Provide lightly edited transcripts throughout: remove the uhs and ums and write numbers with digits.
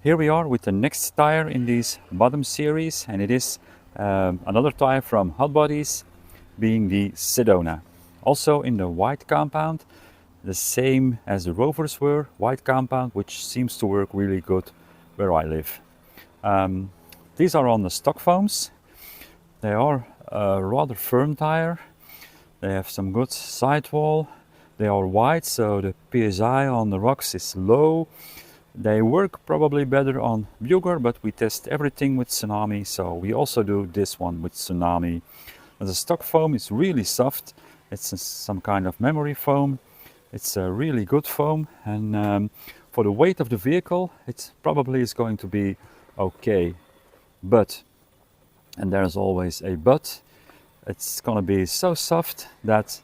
Here we are with the next tire in this bottom series, and it is another tire from Hot Bodies, being the Sedona. Also in the white compound, the same as the Rovers were, white compound, which seems to work really good where I live. These are on the stock foams. They are a rather firm tire. They have some good sidewall. They are wide, so the PSI on the rocks is low. They work probably better on Buger, but we test everything with Tsunami, so we also do this one with Tsunami. And the stock foam is really soft. It's some kind of memory foam. It's a really good foam, and for the weight of the vehicle, it probably is going to be okay. But, and there's always a but, it's gonna be so soft that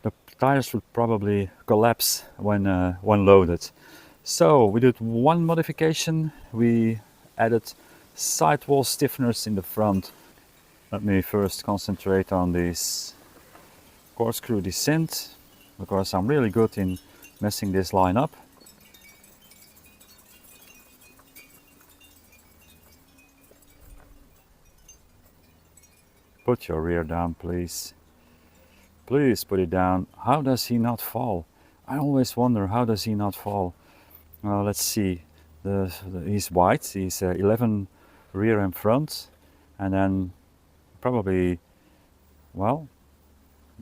the tires would probably collapse when loaded. So we did one modification. We added sidewall stiffeners in the front. Let me first concentrate on this corkscrew descent, because I'm really good in messing this line up. Put your rear down, please. Please put it down. How does he not fall? I always wonder, how does he not fall? Well, let's see. He's wide. He's 11 rear and front, and then probably, well,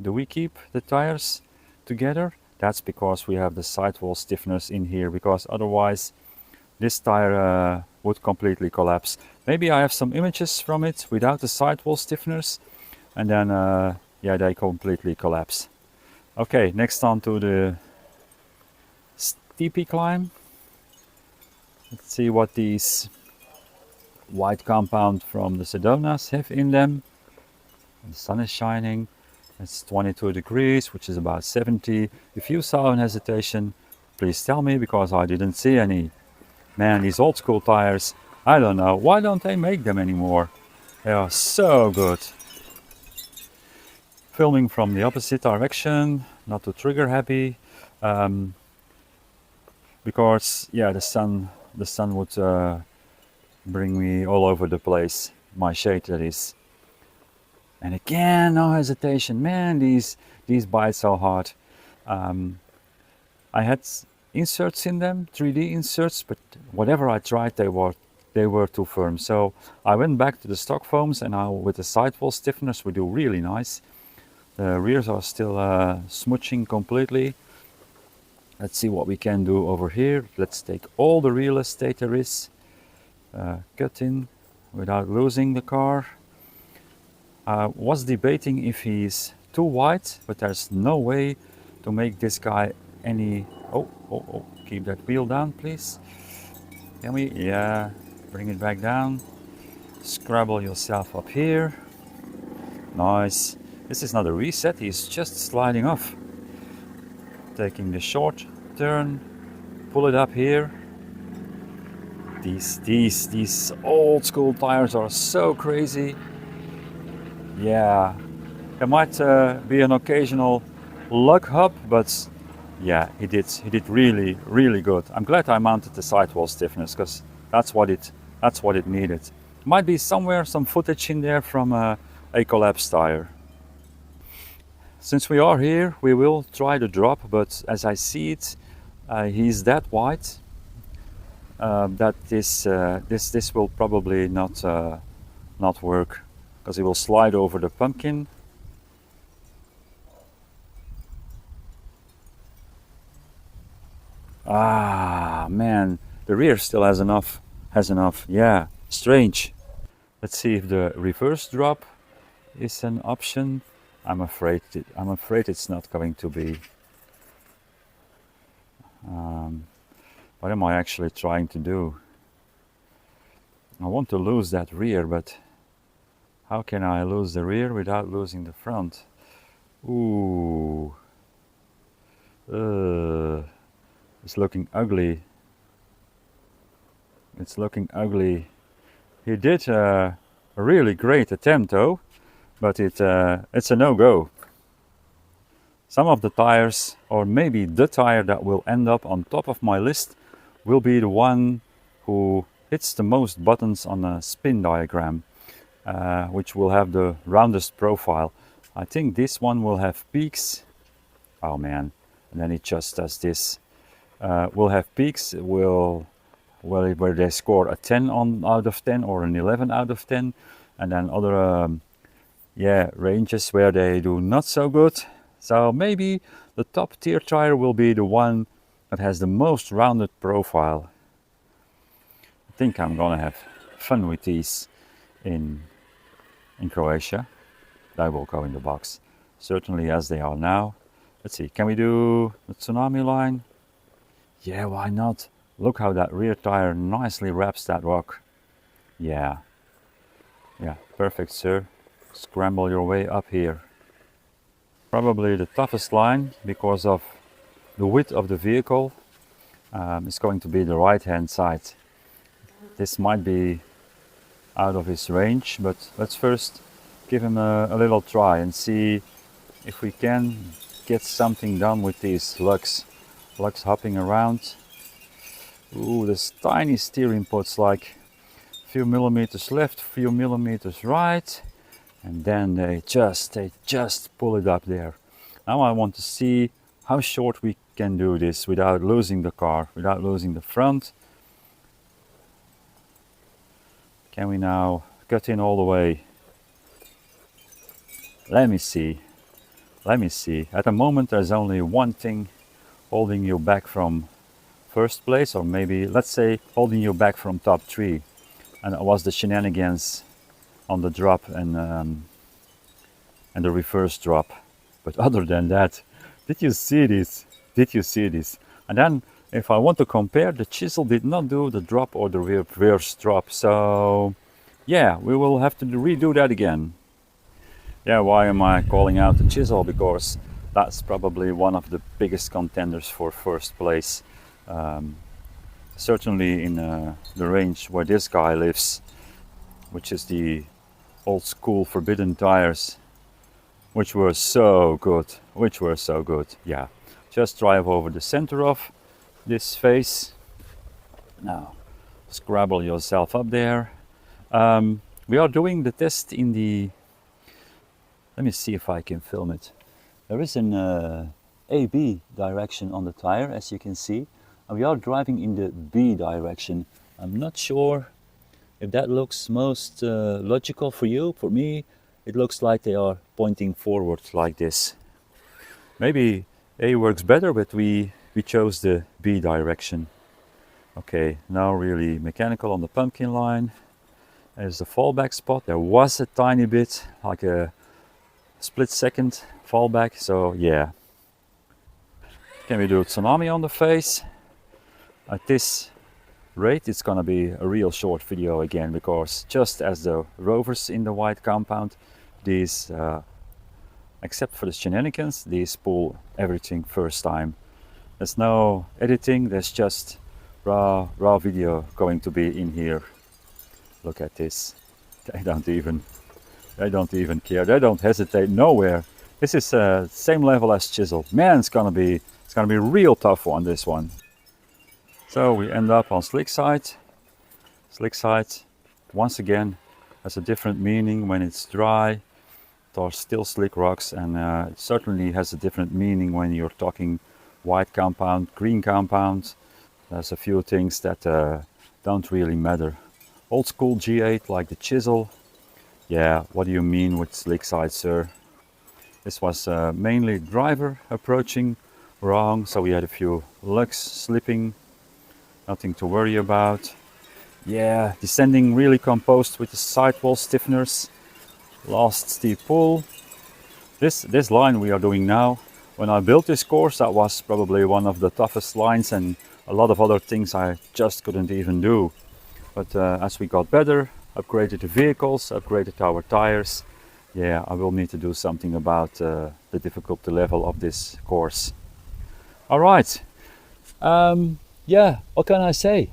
do we keep the tires together? That's because we have the sidewall stiffeners in here, because otherwise this tire would completely collapse. Maybe I have some images from it without the sidewall stiffeners, and then yeah, they completely collapse. Okay, next on to the steepy climb. Let's see what these white compound from the Sedonas have in them. The sun is shining. It's 22 degrees, which is about 70. If you saw an hesitation, please tell me, because I didn't see any. Man, these old school tires, I don't know, why don't they make them anymore? They are so good. Filming from the opposite direction, not too trigger happy, because yeah, the sun would bring me all over the place. My shade, that is. And again, no hesitation. Man, these bite so hard. I had inserts in them, 3D inserts, but whatever I tried, they were too firm. So I went back to the stock foams, and now with the sidewall stiffeners we do really nice. The rears are still smooching completely. Let's see what we can do over here. Let's take all the real estate there is, cut in without losing the car. I was debating if he's too wide, but there's no way to make this guy any... Oh, keep that wheel down, please. Can we? Yeah, bring it back down. Scrabble yourself up here. Nice. This is not a reset, he's just sliding off. Taking the short turn, pull it up here. These old school tires are so crazy. Yeah, there might be an occasional lug hub, but yeah, he did really good. I'm glad I mounted the sidewall stiffeners, because that's what it needed. Might be somewhere some footage in there from a collapsed tire. Since we are here, we will try to drop, but as I see it, he's that wide that this will probably not work, because he will slide over the pumpkin. Ah, man, the rear still has enough. Yeah, strange. Let's see if the reverse drop is an option. I'm afraid it's not going to be. What am I actually trying to do? I want to lose that rear, but how can I lose the rear without losing the front? Ooh. It's looking ugly. It's looking ugly. He did a really great attempt though, but it's a no-go. Some of the tires, or maybe the tire that will end up on top of my list, will be the one who hits the most buttons on a spin diagram, which will have the roundest profile. I think this one will have peaks. Oh man, and then it just does this. Will have peaks, where they score a 10 out of 10 or an 11 out of 10, and then other ranges where they do not so good. So maybe the top tier tire will be the one that has the most rounded profile. I think I'm gonna have fun with these in Croatia. They will go in the box, certainly as they are now. Let's see, can we do the tsunami line? Yeah, why not? Look how that rear tire nicely wraps that rock. Yeah, perfect, sir. Scramble your way up here. Probably the toughest line because of the width of the vehicle is going to be the right hand side. This might be out of his range, but let's first give him a little try and see if we can get something done with these lugs hopping around. Ooh, this tiny steering pod's like a few millimeters left, few millimeters right, and then they just pull it up there. Now I want to see how short we can do this without losing the car, without losing the front. Can we now cut in all the way? Let me see. At the moment there's only one thing holding you back from first place, or maybe let's say holding you back from top 3, and it was the shenanigans on the drop and the reverse drop. But other than that, did you see this? And then if I want to compare, the chisel did not do the drop or the reverse drop, so yeah, we will have to redo that again. Yeah, why am I calling out the chisel? Because that's probably one of the biggest contenders for first place. Certainly in the range where this guy lives, which is the old school forbidden tires, which were so good. Yeah, just drive over the center of this face. Now scrabble yourself up there. We are doing the test in the, let me see if I can film it. There is an AB direction on the tire, as you can see, and we are driving in the B direction. I'm not sure if that looks most logical for you. For me, it looks like they are pointing forward like this. Maybe A works better, but we chose the B direction. Okay, now really mechanical on the pumpkin line. There's the fallback spot. There was a tiny bit, like a split second fallback, so yeah. Can we do a tsunami on the face? At this rate, it's gonna be a real short video again, because just as the rovers in the white compound, these, except for the shenanigans, these pull everything first time. There's no editing, there's just raw video going to be in here. Look at this. They don't even care. They don't hesitate nowhere. This is same level as chisel. Man, it's gonna be a real tough one, this one. So we end up on slick side. Slick side, once again, has a different meaning when it's dry. There are still slick rocks, and it certainly has a different meaning when you're talking white compound, green compound. There's a few things that don't really matter. Old school G8 like the chisel. Yeah, what do you mean with slick side, sir? This was mainly driver approaching wrong, so we had a few lugs slipping. Nothing to worry about. Yeah, descending really composed with the sidewall stiffeners. Last steep pull. This line we are doing now, when I built this course, that was probably one of the toughest lines, and a lot of other things I just couldn't even do. But as we got better, upgraded the vehicles, upgraded our tires, yeah, I will need to do something about the difficulty level of this course. All right. Yeah, what can I say?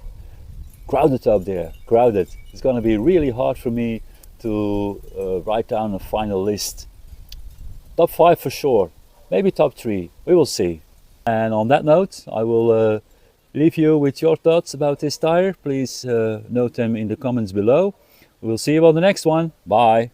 Crowded up there, crowded. It's going to be really hard for me to write down a final list. Top 5 for sure, maybe top 3, we will see. And on that note, I will leave you with your thoughts about this tire. Please note them in the comments below. We'll see you on the next one. Bye.